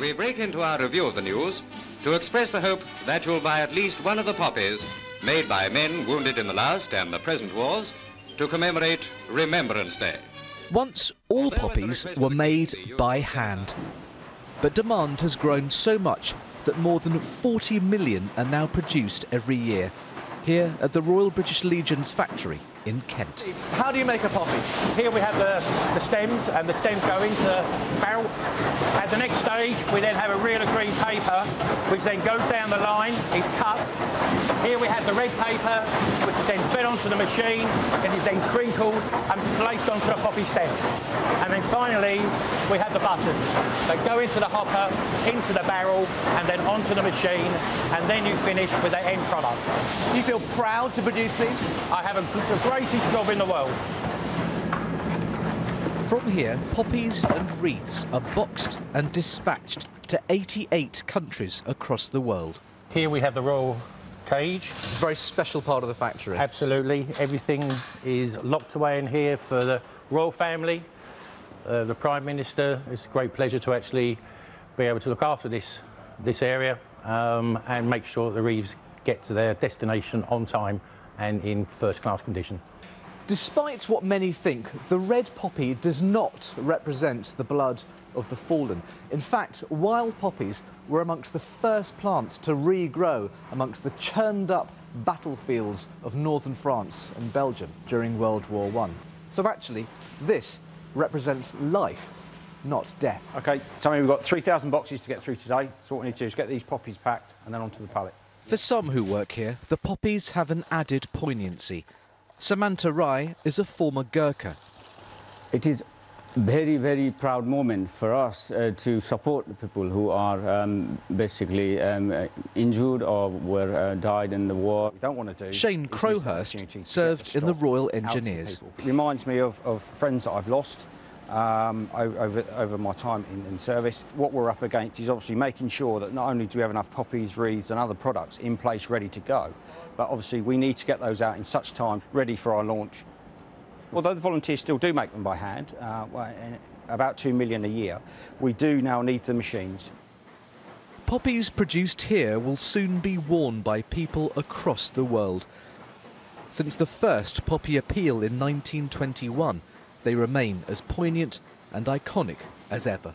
We break into our review of the news to express the hope that you'll buy at least one of the poppies made by men wounded in the last and the present wars to commemorate Remembrance Day. Once, all poppies were made by hand. But demand has grown so much that more than 40 million are now produced every year, here at the Royal British Legion's factory in Kent. How do you make a poppy? Here we have the stems, and the stems go into the barrel. At the next stage, we then have a reel of green paper, which then goes down the line, is cut. Here we have the red paper, which is then fed onto the machine, and is then crinkled and placed onto the poppy stem. And then finally, we have the buttons that go into the hopper, into the barrel, and then onto the machine, and then you finish with the end product. Do you feel proud to produce these? I have the greatest job in the world. From here, poppies and wreaths are boxed and dispatched to 88 countries across the world. Here we have the royal cage. It's a very special part of the factory. Absolutely. Everything is locked away in here for the royal family. The Prime Minister, it's a great pleasure to actually be able to look after this area and make sure the wreaths get to their destination on time and in first-class condition. Despite what many think, the red poppy does not represent the blood of the fallen. In fact, wild poppies were amongst the first plants to regrow amongst the churned-up battlefields of northern France and Belgium during World War I. So actually, this represents life, not death. OK, so we've got 3,000 boxes to get through today, so what we need to do is get these poppies packed and then onto the pallet. For some who work here, the poppies have an added poignancy. Samantha Rai is a former Gurkha. It is a very, very proud moment for us to support the people who are basically injured or were died in the war. What we don't want to do. Shane Crowhurst served in the Royal Engineers. It reminds me of friends that I've lost over my time in service. What we're up against is obviously making sure that not only do we have enough poppies, wreaths and other products in place ready to go, but obviously we need to get those out in such time ready for our launch. Although the volunteers still do make them by hand, about 2 million a year, we do now need the machines. Poppies produced here will soon be worn by people across the world. Since the first poppy appeal in 1921, they remain as poignant and iconic as ever.